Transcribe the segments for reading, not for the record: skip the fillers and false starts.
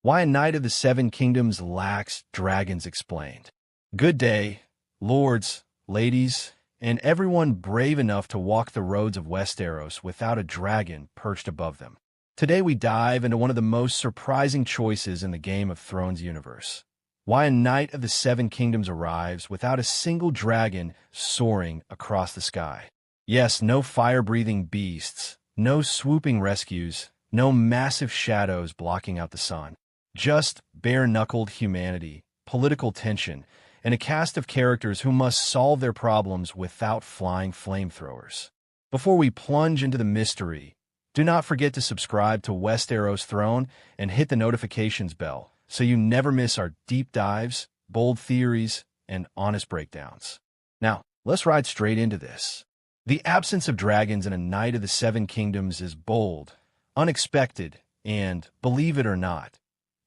Why a Knight of the Seven Kingdoms lacks dragons explained. Good day, lords, ladies, and everyone brave enough to walk the roads of Westeros without a dragon perched above them. Today we dive into one of the most surprising choices in the Game of Thrones universe. Why a Knight of the Seven Kingdoms arrives without a single dragon soaring across the sky. Yes, no fire-breathing beasts, no swooping rescues, no massive shadows blocking out the sun. Just bare-knuckled humanity, political tension, and a cast of characters who must solve their problems without flying flamethrowers. Before we plunge into the mystery, do not forget to subscribe to Westeros Throne and hit the notifications bell so you never miss our deep dives, bold theories, and honest breakdowns. Now, let's ride straight into this. The absence of dragons in a Knight of the Seven Kingdoms is bold, unexpected, and, believe it or not,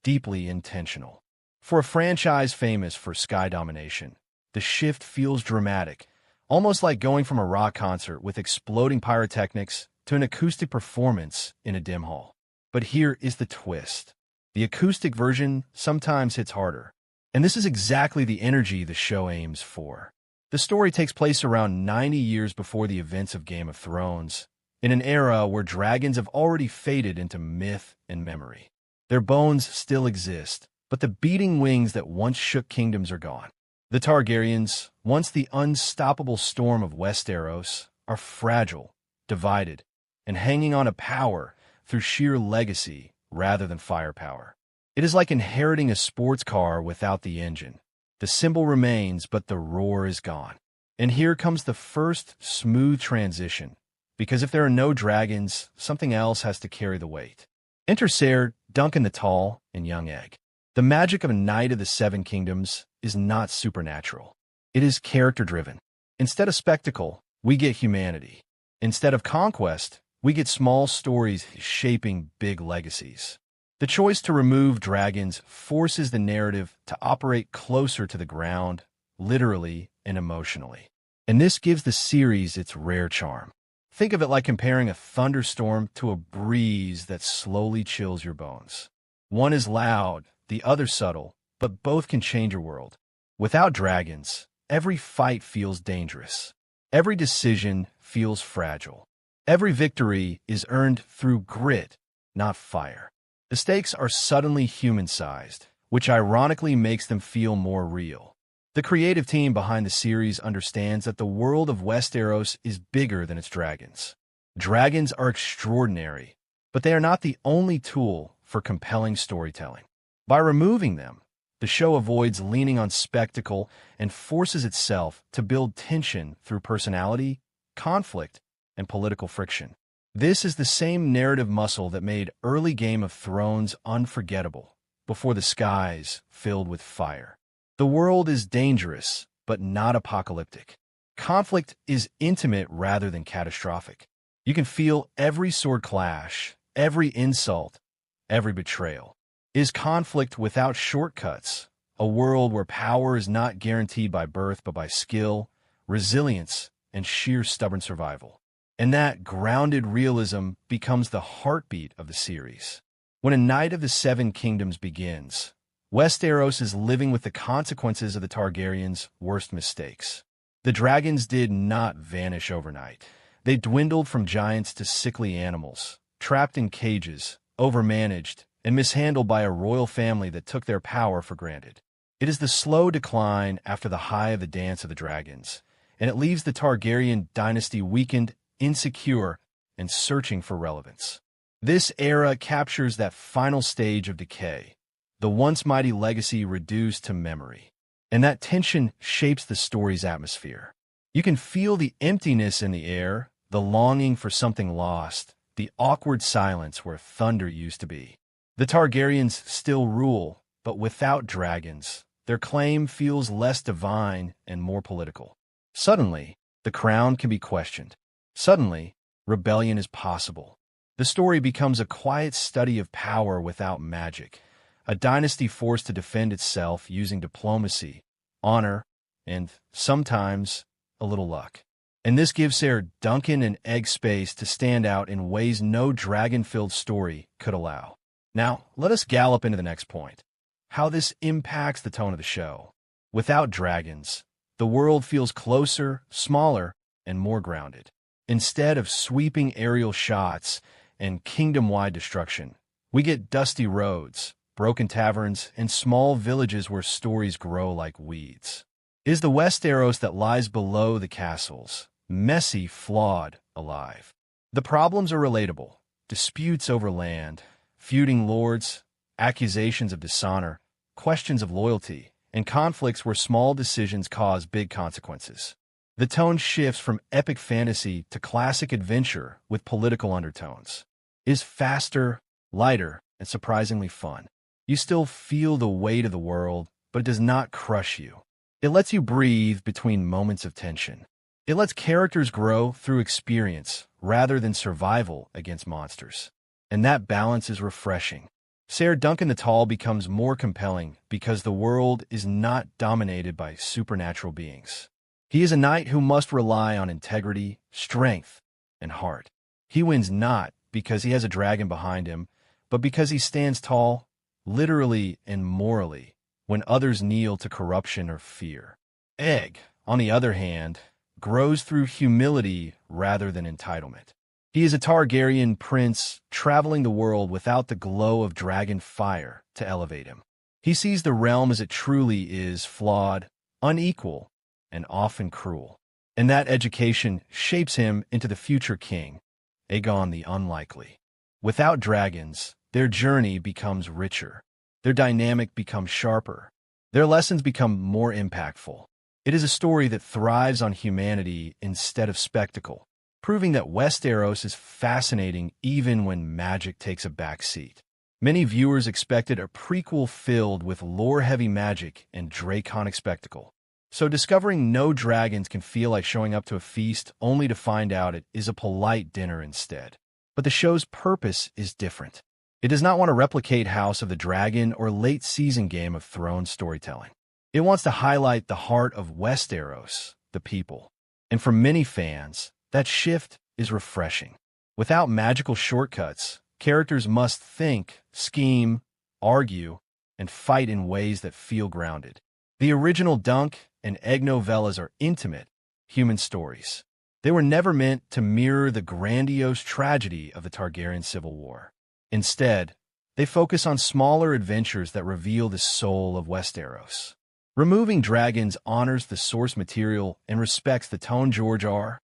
deeply intentional. For a franchise famous for sky domination, the shift feels dramatic, almost like going from a rock concert with exploding pyrotechnics to an acoustic performance in a dim hall. But here is the twist. The acoustic version sometimes hits harder, and this is exactly the energy the show aims for. The story takes place around 90 years before the events of Game of Thrones, in an era where dragons have already faded into myth and memory. Their bones still exist, but the beating wings that once shook kingdoms are gone. The Targaryens, once the unstoppable storm of Westeros, are fragile, divided, and hanging on to power through sheer legacy rather than firepower. It is like inheriting a sports car without the engine. The symbol remains, but the roar is gone. And here comes the first smooth transition, because if there are no dragons, something else has to carry the weight. Enter Ser, Duncan the Tall, and Young Egg. The magic of a Knight of the Seven Kingdoms is not supernatural. It is character-driven. Instead of spectacle, we get humanity. Instead of conquest, we get small stories shaping big legacies. The choice to remove dragons forces the narrative to operate closer to the ground, literally and emotionally. And this gives the series its rare charm. Think of it like comparing a thunderstorm to a breeze that slowly chills your bones. One is loud, the other subtle, but both can change your world. Without dragons, every fight feels dangerous. Every decision feels fragile. Every victory is earned through grit, not fire. The stakes are suddenly human-sized, which ironically makes them feel more real. The creative team behind the series understands that the world of Westeros is bigger than its dragons. Dragons are extraordinary, but they are not the only tool for compelling storytelling. By removing them, the show avoids leaning on spectacle and forces itself to build tension through personality, conflict, and political friction. This is the same narrative muscle that made early Game of Thrones unforgettable, before the skies filled with fire. The world is dangerous, but not apocalyptic. Conflict is intimate rather than catastrophic. You can feel every sword clash, every insult, every betrayal. Is conflict without shortcuts, a world where power is not guaranteed by birth but by skill, resilience, and sheer stubborn survival. And that grounded realism becomes the heartbeat of the series. When a Knight of the Seven Kingdoms begins, Westeros is living with the consequences of the Targaryens' worst mistakes. The dragons did not vanish overnight. They dwindled from giants to sickly animals, trapped in cages, overmanaged, and mishandled by a royal family that took their power for granted. It is the slow decline after the high of the Dance of the Dragons, and it leaves the Targaryen dynasty weakened, insecure, and searching for relevance. This era captures that final stage of decay, the once mighty legacy reduced to memory. And that tension shapes the story's atmosphere. You can feel the emptiness in the air, the longing for something lost, the awkward silence where thunder used to be. The Targaryens still rule, but without dragons, their claim feels less divine and more political. Suddenly, the crown can be questioned. Suddenly, rebellion is possible. The story becomes a quiet study of power without magic, a dynasty forced to defend itself using diplomacy, honor, and, sometimes, a little luck. And this gives Ser Duncan and Egg space to stand out in ways no dragon-filled story could allow. Now, let us gallop into the next point. How this impacts the tone of the show. Without dragons, the world feels closer, smaller, and more grounded. Instead of sweeping aerial shots and kingdom-wide destruction, we get dusty roads, broken taverns, and small villages where stories grow like weeds. It is the Westeros that lies below the castles, messy, flawed, alive. The problems are relatable. Disputes over land, feuding lords, accusations of dishonor, questions of loyalty, and conflicts where small decisions cause big consequences. The tone shifts from epic fantasy to classic adventure with political undertones. It is faster, lighter, and surprisingly fun. You still feel the weight of the world, but it does not crush you. It lets you breathe between moments of tension. It lets characters grow through experience rather than survival against monsters. And that balance is refreshing. Ser Duncan the Tall becomes more compelling because the world is not dominated by supernatural beings. He is a knight who must rely on integrity, strength, and heart. He wins not because he has a dragon behind him, but because he stands tall, literally and morally, when others kneel to corruption or fear. Egg, on the other hand, grows through humility rather than entitlement. He is a Targaryen prince traveling the world without the glow of dragon fire to elevate him. He sees the realm as it truly is, flawed, unequal, and often cruel. And that education shapes him into the future king, Aegon the Unlikely. Without dragons, their journey becomes richer. Their dynamic becomes sharper. Their lessons become more impactful. It is a story that thrives on humanity instead of spectacle, proving that Westeros is fascinating even when magic takes a back seat. Many viewers expected a prequel filled with lore-heavy magic and draconic spectacle. So discovering no dragons can feel like showing up to a feast only to find out it is a polite dinner instead. But the show's purpose is different. It does not want to replicate House of the Dragon or late-season Game of Thrones storytelling. It wants to highlight the heart of Westeros, the people. And for many fans, that shift is refreshing. Without magical shortcuts, characters must think, scheme, argue, and fight in ways that feel grounded. The original Dunk and Egg novellas are intimate, human stories. They were never meant to mirror the grandiose tragedy of the Targaryen Civil War. Instead, they focus on smaller adventures that reveal the soul of Westeros. Removing dragons honors the source material and respects the tone George R.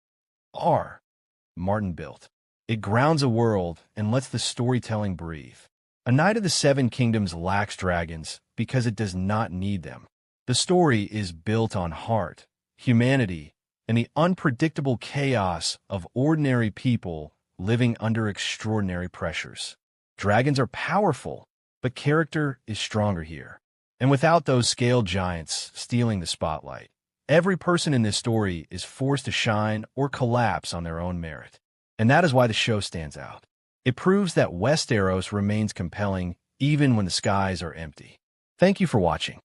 Martin built. It grounds a world and lets the storytelling breathe. A Knight of the Seven Kingdoms lacks dragons because it does not need them. The story is built on heart, humanity, and the unpredictable chaos of ordinary people living under extraordinary pressures. Dragons are powerful, but character is stronger here. And without those scaled giants stealing the spotlight, every person in this story is forced to shine or collapse on their own merit. And that is why the show stands out. It proves that Westeros remains compelling even when the skies are empty. Thank you for watching.